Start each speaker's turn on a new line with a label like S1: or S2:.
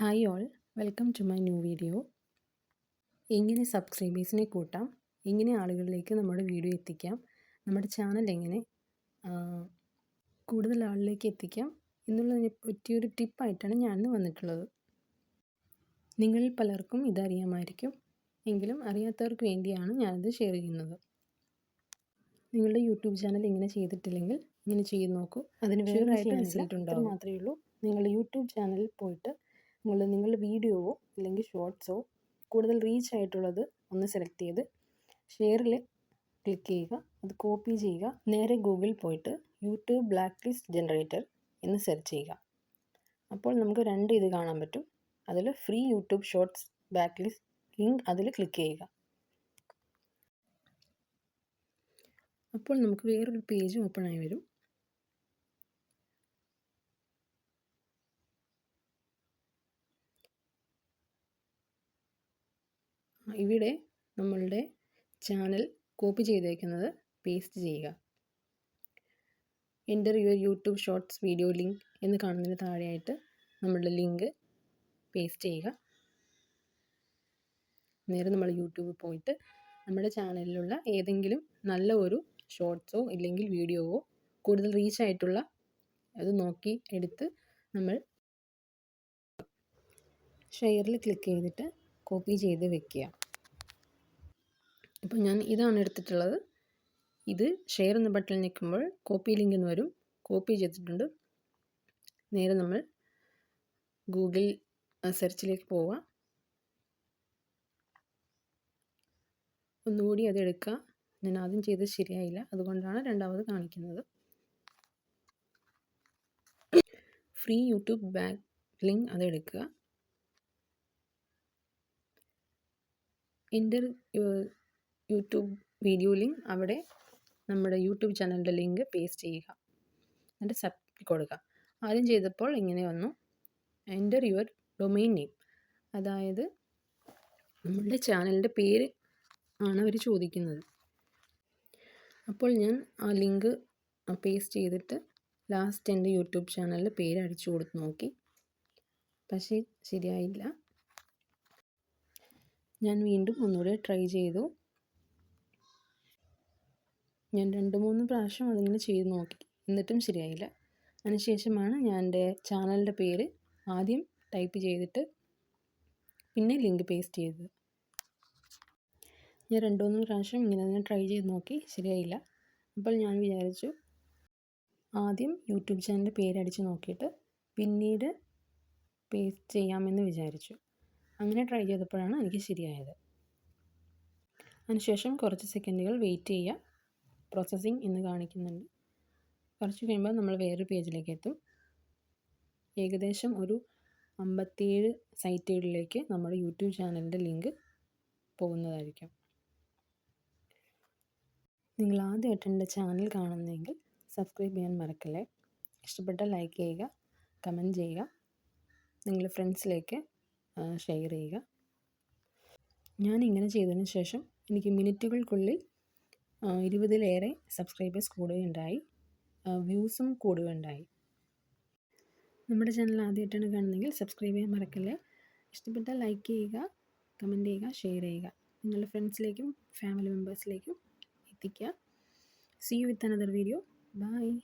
S1: Hi all, welcome to my new video. എങ്ങനെ സബ്സ്ക്രൈബേഴ്സിനെ കൂട്ടാം, എങ്ങനെ ആളുകളിലേക്ക് നമ്മുടെ വീഡിയോ എത്തിക്കാം, നമ്മുടെ ചാനൽ എങ്ങനെ കൂടുതൽ ആളിലേക്ക് എത്തിക്കാം എന്നുള്ളതിനെ പറ്റിയൊരു ടിപ്പായിട്ടാണ് ഞാൻ വന്നിട്ടുള്ളത്. നിങ്ങളിൽ പലർക്കും ഇതറിയാമായിരിക്കും, എങ്കിലും അറിയാത്തവർക്ക് വേണ്ടിയാണ് ഞാനിത് ഷെയർ ചെയ്യുന്നത്. നിങ്ങളുടെ യൂട്യൂബ് ചാനൽ ഇങ്ങനെ ചെയ്തിട്ടില്ലെങ്കിൽ ഇങ്ങനെ ചെയ്ത് നോക്കൂ. അതിന് വേറൊരായിട്ട് റിസൾട്ട് ഉണ്ടാവും. മാത്രമേ ഉള്ളൂ. നിങ്ങളുടെ യൂട്യൂബ് ചാനലിൽ പോയിട്ട് നിങ്ങളുടെ വീഡിയോവോ അല്ലെങ്കിൽ ഷോർട്ട്സോ കൂടുതൽ റീച്ച് ആയിട്ടുള്ളത് ഒന്ന് സെലക്ട് ചെയ്ത് ഷെയറിൽ ക്ലിക്ക് ചെയ്യുക. അത് കോപ്പി ചെയ്യുക. നേരെ ഗൂഗിളിൽ പോയിട്ട് യൂട്യൂബ് ബ്ലാക്ക് ലിസ്റ്റ് ജനറേറ്റർ എന്ന് സെർച്ച് ചെയ്യുക. അപ്പോൾ നമുക്ക് രണ്ട് ഇത് കാണാൻ പറ്റും. അതിൽ free YouTube shorts back list link അതിൽ ക്ലിക്ക് ചെയ്യുക. അപ്പോൾ നമുക്ക് വേറൊരു പേജ് ഓപ്പൺ ആയി വരും. ഇവിടെ നമ്മളുടെ ചാനൽ കോപ്പി ചെയ്തേക്കുന്നത് പേസ്റ്റ് ചെയ്യുക. Enter your YouTube shorts video link എന്ന് കാണുന്നതിന് താഴെയായിട്ട് നമ്മളുടെ ലിങ്ക് പേസ്റ്റ് ചെയ്യുക. നേരെ നമ്മൾ യൂട്യൂബിൽ പോയിട്ട് നമ്മുടെ ചാനലിലുള്ള ഏതെങ്കിലും നല്ല ഒരു ഷോർട്ട്സോ ഇല്ലെങ്കിൽ വീഡിയോവോ കൂടുതൽ റീച്ച് ആയിട്ടുള്ള അത് നോക്കി എടുത്ത് നമ്മൾ ഷെയറിൽ ക്ലിക്ക് ചെയ്തിട്ട് കോപ്പി ചെയ്ത് വെക്കുക. ഇപ്പോൾ ഞാൻ ഇതാണ് എടുത്തിട്ടുള്ളത്. ഇത് ഷെയർ എന്ന ബട്ടണിൽ നിൽക്കുമ്പോൾ കോപ്പി ലിങ്ക് എന്ന് വരും. കോപ്പി ചെയ്തിട്ടുണ്ട്. നേരെ നമ്മൾ ഗൂഗിൾ സെർച്ചിലേക്ക് പോവുക. ഒന്നുകൂടി അത് എടുക്കുക. ഞാൻ ആദ്യം ചെയ്തത് ശരിയായില്ല, അതുകൊണ്ടാണ് രണ്ടാമത് കാണിക്കുന്നത്. ഫ്രീ യൂട്യൂബ് ബാക്ക് ലിങ്ക് അത് എടുക്കുക. എൻ്റർ യൂട്യൂബ് വീഡിയോ ലിങ്ക് അവിടെ നമ്മുടെ യൂട്യൂബ് ചാനലിൻ്റെ ലിങ്ക് പേസ്റ്റ് ചെയ്യുക. എന്നിട്ട് സബ്മിറ്റ് കൊടുക്കുക. ആദ്യം ചെയ്തപ്പോൾ ഇങ്ങനെ വന്നു. എൻ്റർ യുവർ ഡൊമെയിൻ നെയിം, അതായത് നമ്മളുടെ ചാനലിൻ്റെ പേര് ആണ് അവർ ചോദിക്കുന്നത്. അപ്പോൾ ഞാൻ ആ ലിങ്ക് പേസ്റ്റ് ചെയ്തിട്ട് ലാസ്റ്റ് എൻ്റെ യൂട്യൂബ് ചാനലിൻ്റെ പേര് അടിച്ചു കൊടുത്ത് നോക്കി. പക്ഷേ ശരിയായില്ല. ഞാൻ വീണ്ടും ഒന്നുകൂടെ ട്രൈ ചെയ്തു. ഞാൻ 2-3 പ്രാവശ്യം അതിങ്ങനെ ചെയ്ത് നോക്കി, എന്നിട്ടും ശരിയായില്ല. അതിനുശേഷമാണ് ഞാൻ എൻ്റെ ചാനലിൻ്റെ പേര് ആദ്യം ടൈപ്പ് ചെയ്തിട്ട് പിന്നെ ലിങ്ക് പേസ്റ്റ് ചെയ്തത്. ഞാൻ 2-3 പ്രാവശ്യം ഇങ്ങനെ തന്നെ ട്രൈ ചെയ്ത് നോക്കി, ശരിയായില്ല. അപ്പോൾ ഞാൻ വിചാരിച്ചു ആദ്യം യൂട്യൂബ് ചാനലിൻ്റെ പേര് അടിച്ച് നോക്കിയിട്ട് പിന്നീട് പേസ്റ്റ് ചെയ്യാമെന്ന് വിചാരിച്ചു. അങ്ങനെ ട്രൈ ചെയ്തപ്പോഴാണ് എനിക്ക് ശരിയായത്. അതിനുശേഷം കുറച്ച് സെക്കൻഡുകൾ വെയിറ്റ് ചെയ്യുക. പ്രോസസ്സിംഗ് എന്ന് കാണിക്കുന്നുണ്ട്. കുറച്ച് കഴിയുമ്പോൾ നമ്മൾ വേറൊരു പേജിലേക്ക് എത്തും. ഏകദേശം ഒരു 57 സൈറ്റുകളിലേക്ക് നമ്മുടെ യൂട്യൂബ് ചാനലിൻ്റെ ലിങ്ക് പോകുന്നതായിരിക്കും. നിങ്ങൾ ആദ്യമായിട്ട് എൻ്റെ ചാനൽ കാണുന്നതെങ്കിൽ സബ്സ്ക്രൈബ് ചെയ്യാൻ മറക്കല്ലേ. ഇഷ്ടപ്പെട്ടാൽ ലൈക്ക് ചെയ്യുക, കമൻറ്റ് ചെയ്യുക, നിങ്ങളുടെ ഫ്രണ്ട്സിലേക്ക് ഷെയർ ചെയ്യുക. ഞാൻ ഇങ്ങനെ ചെയ്തതിന് ശേഷം എനിക്ക് മിനിറ്റുകൾക്കുള്ളിൽ 20-ലേറെ സബ്സ്ക്രൈബേഴ്സ് കൂടുകയുണ്ടായി, വ്യൂസും കൂടുകയുണ്ടായി. നമ്മുടെ ചാനൽ ആദ്യമായിട്ടാണ് കാണുന്നതെങ്കിൽ സബ്സ്ക്രൈബ് ചെയ്യാൻ മറക്കല്ലേ. ഇഷ്ടപ്പെട്ടാൽ ലൈക്ക് ചെയ്യുക, കമൻറ്റ് ചെയ്യുക, ഷെയർ ചെയ്യുക. നിങ്ങളുടെ ഫ്രണ്ട്സിലേക്കും ഫാമിലി മെമ്പേഴ്സിലേക്കും എത്തിക്കുക. See you with another video. Bye.